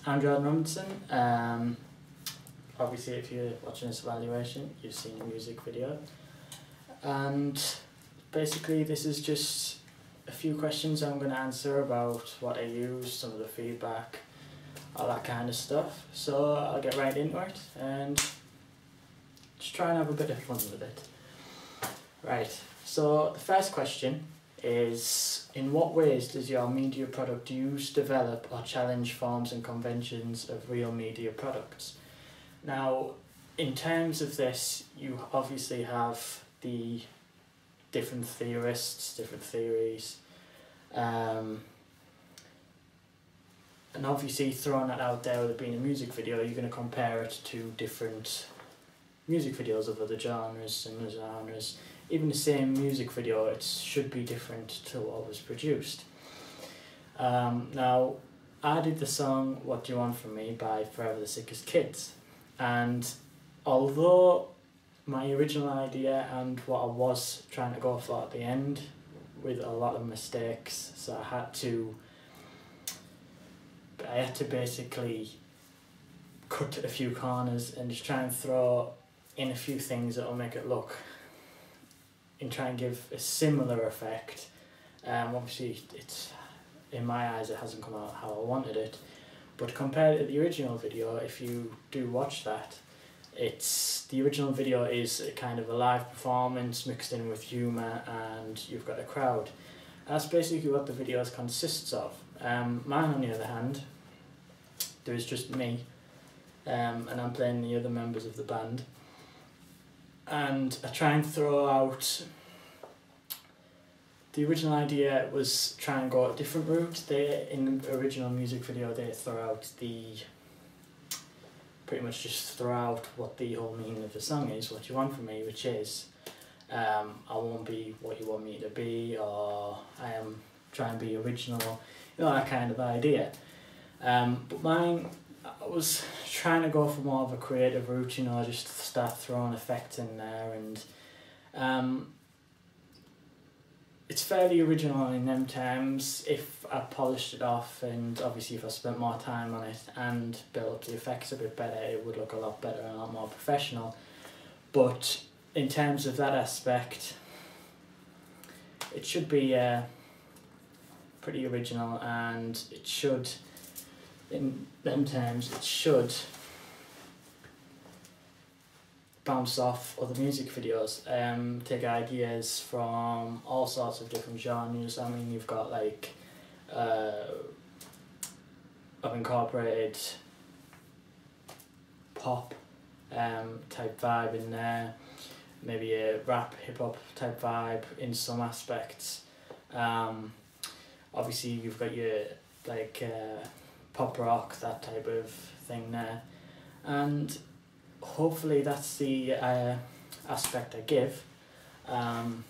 I'm Jordan Robinson. Obviously if you're watching this evaluation, you've seen a music video. And basically this is just a few questions I'm going to answer about what I use, some of the feedback, all that kind of stuff. So I'll get right into it and just try and have a bit of fun with it. Right, so the first question is, in what ways does your media product use, develop or challenge forms and conventions of real media products? Now, in terms of this, you obviously have the different theorists, different theories, and obviously throwing that out there with it being a music video, you're going to compare it to different music videos of other genres, similar genres. Even the same music video, it should be different to what was produced. Now, I did the song What Do You Want From Me by Forever the Sickest Kids, and although my original idea and what I was trying to go for at the end with a lot of mistakes, so I had to basically cut a few corners and just try and throw in a few things that will make it look and try and give a similar effect. Obviously it's, in my eyes, it hasn't come out how I wanted it, but compared to the original video, if you do watch that, the original video is a kind of a live performance mixed in with humour, and you've got a crowd. That's basically what the video consists of. Mine, on the other hand, there is just me, and I'm playing the other members of the band, and I try and throw out. The original idea was try and go a different route. In the original music video, they pretty much just throw out what the whole meaning of the song is, what you want from me, which is I won't be what you want me to be, or I am trying to be original, you know, that kind of idea. But mine, I was trying to go for more of a creative route, you know, just start throwing effects in there, and it's fairly original in them terms. If I polished it off, and obviously if I spent more time on it and built up the effects a bit better, it would look a lot better and a lot more professional. But in terms of that aspect, it should be pretty original, and it should, in them terms, it should bounce off other music videos, take ideas from all sorts of different genres. I mean, you've got like, I've incorporated pop type vibe in there, maybe a rap hip hop type vibe in some aspects. Obviously you've got your like pop rock, that type of thing there, and hopefully that's the aspect I give. And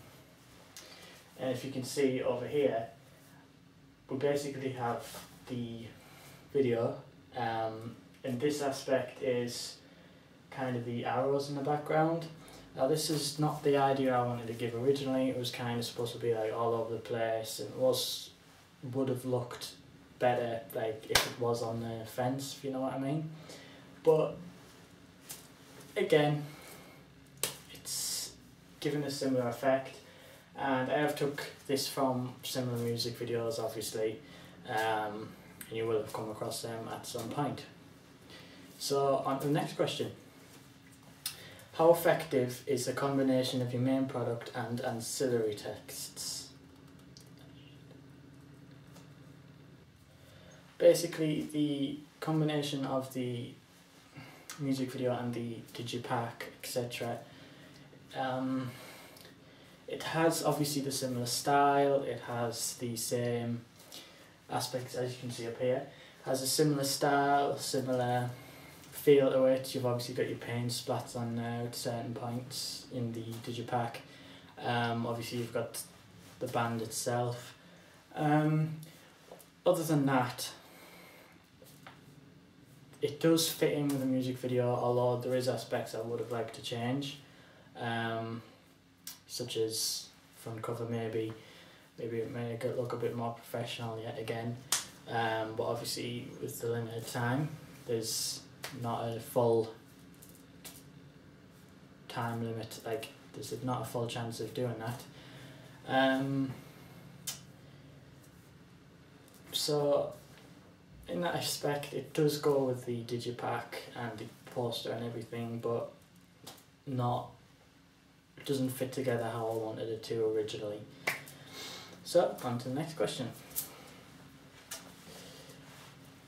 if you can see over here, we basically have the video, and this aspect is kind of the arrows in the background. Now this is not the idea I wanted to give originally. It was kind of supposed to be like all over the place, and would have looked better like if it was on the fence, if you know what I mean. But again, it's given a similar effect, and I have took this from similar music videos, obviously, and you will have come across them at some point. So on to the next question. How effective is a combination of your main product and ancillary texts? Basically, the combination of the music video and the digipack, etc. It has obviously the similar style, it has the same aspects as you can see up here, has a similar style, similar feel to it. You've obviously got your paint splats on there at certain points in the digipack. Obviously you've got the band itself. Other than that, it does fit in with the music video, although there is aspects I would have liked to change, such as front cover maybe it may look a bit more professional yet again. but obviously with the limited time, there's not a full time limit, like there's not a full chance of doing that. So in that aspect it does go with the digipack and the poster and everything, but it doesn't fit together how I wanted it to originally. So on to the next question.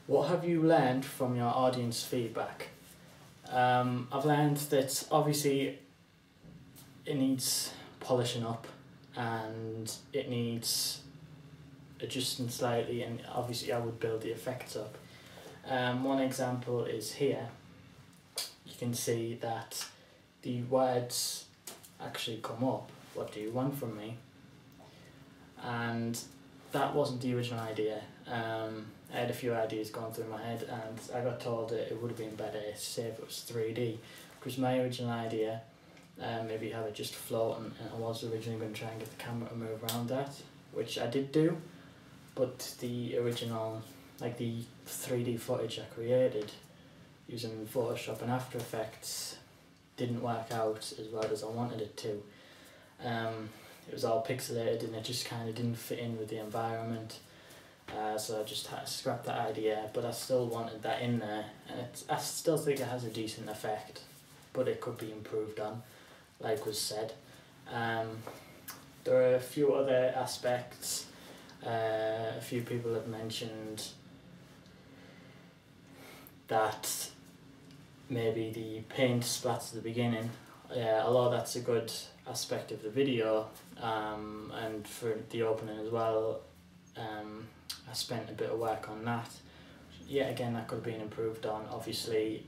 What have you learned from your audience feedback? I've learned that obviously it needs polishing up and it needs adjusting slightly, and obviously I would build the effects up. One example is here. You can see that the words actually come up, what do you want from me? And that wasn't the original idea. I had a few ideas going through my head and I got told that it would have been better say if it was 3D, because my original idea, maybe have it just floating, and I was originally going to try and get the camera to move around that, which I did do, but the original, like the 3D footage I created using Photoshop and After Effects didn't work out as well as I wanted it to. It was all pixelated and it just kind of didn't fit in with the environment. So I just had to scrap that idea, but I still wanted that in there, and I still think it has a decent effect, but it could be improved on, like was said. There are a few other aspects. A few people have mentioned that maybe the paint splats at the beginning, although that's a good aspect of the video, and for the opening as well, I spent a bit of work on that. Yet again, that could have been improved on. Obviously,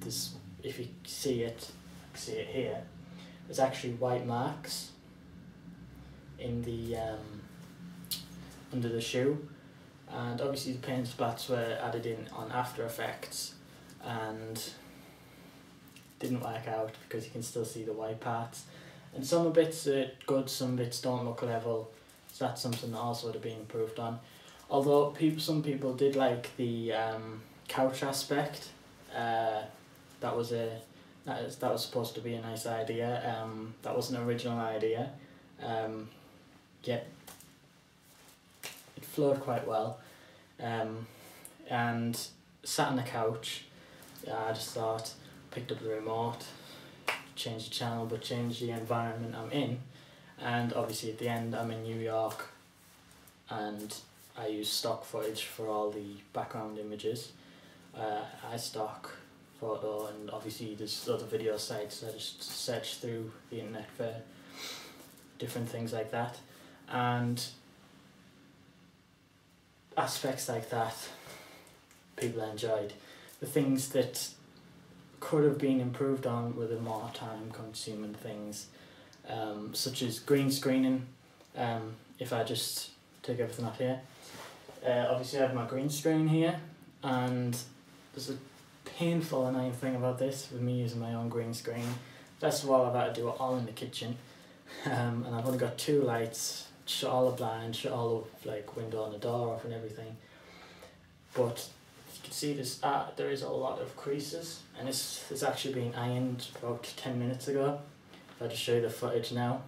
this, if you see it here, there's actually white marks in the under the shoe, and obviously the paint splats were added in on After Effects and didn't work out because you can still see the white parts, and some bits are good, some bits don't look level, so that's something that also would have been improved on. Although some people did like the couch aspect. That was supposed to be a nice idea. That was an original idea. Yet it flowed quite well. And sat on the couch, I just thought, picked up the remote, changed the channel, but changed the environment I'm in. And obviously at the end I'm in New York, and I use stock footage for all the background images. iStock photo, and obviously there's other video sites. I just search through the internet for different things like that, and aspects like that people enjoyed. The things that could have been improved on were the more time consuming things, such as green screening. If I just take everything off here, obviously I have my green screen here, and there's a painful annoying thing about this with me using my own green screen. First of all, I've had to do it all in the kitchen, and I've only got 2 lights, shut all the blinds, shut all the window and the door off and everything. But you can see there is a lot of creases, and this is actually being ironed about 10 minutes ago. If I just show you the footage now.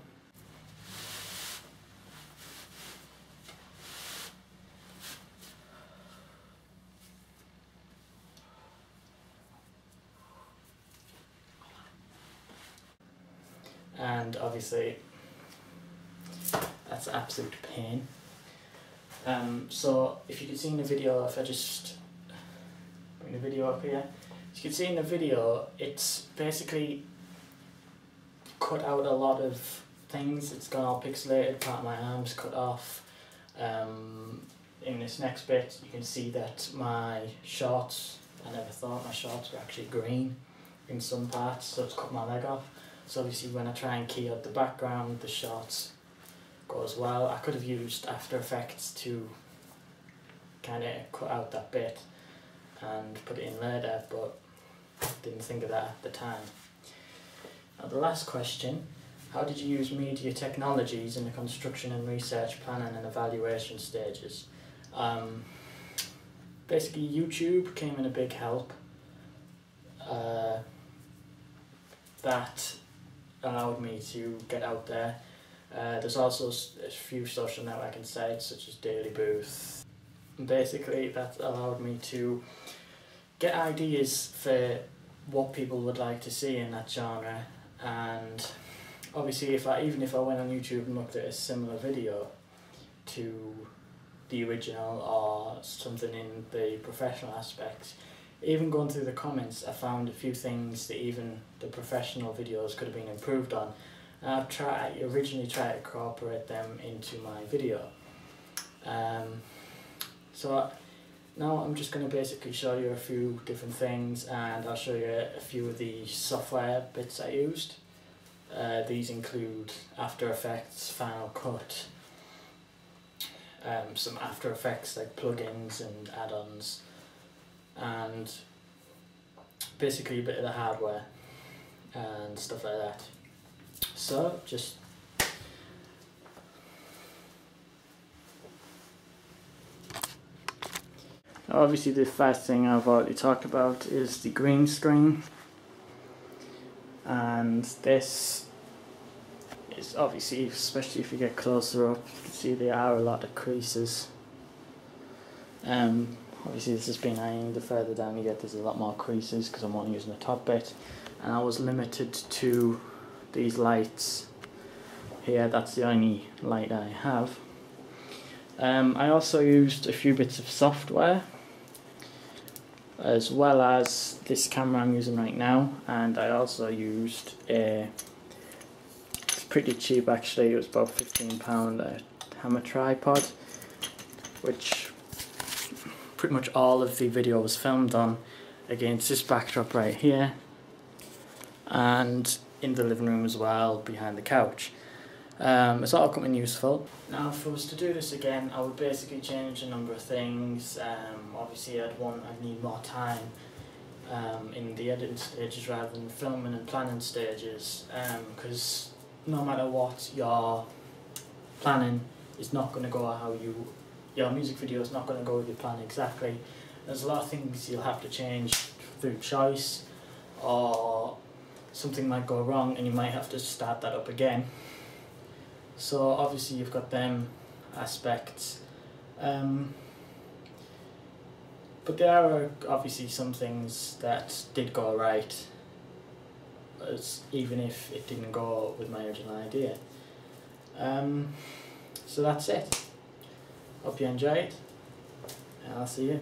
And obviously that's absolute pain. So if you can see in the video, if I just bring the video up here, as you can see in the video, it's basically cut out a lot of things. It's gone all pixelated, part of my arm's cut off. In this next bit you can see that my shorts, I never thought my shorts were actually green in some parts, so it's cut my leg off. So obviously when I try and key out the background, the shots go as well. I could have used After Effects to kind of cut out that bit and put it in later, but didn't think of that at the time. Now the last question, how did you use media technologies in the construction and research planning and evaluation stages? basically YouTube came in a big help. That allowed me to get out there. There's also a few social networking sites such as Daily Booth. And basically that allowed me to get ideas for what people would like to see in that genre, and obviously even if I went on YouTube and looked at a similar video to the original or something in the professional aspects, even going through the comments, I found a few things that even the professional videos could have been improved on. And I originally tried to incorporate them into my video. So now I'm just going to basically show you a few different things, and I'll show you a few of the software bits I used. These include After Effects, Final Cut, some After Effects like plugins and add-ons, and basically a bit of the hardware and stuff like that. So just obviously the first thing I've already talked about is the green screen, and this is obviously, especially if you get closer up, you can see there are a lot of creases. Obviously this has been ironed. The further down you get, there's a lot more creases because I'm only using the top bit, and I was limited to these lights here. That's the only light I have. I also used a few bits of software as well as this camera I'm using right now, and I also used it's pretty cheap actually, it was about £15, a hammer tripod, which pretty much all of the video was filmed on against this backdrop right here, and in the living room as well, behind the couch. It's all coming useful. Now if I was to do this again, I would basically change a number of things. Obviously I'd need more time in the editing stages rather than filming and planning stages, because no matter what you're planning, it's not going to go how your music video is not going to go with your plan exactly. There's a lot of things you'll have to change through choice, or something might go wrong and you might have to start that up again. So obviously you've got them aspects, but there are obviously some things that did go right, even if it didn't go with my original idea. So that's it. Hope you enjoyed, and I'll see you.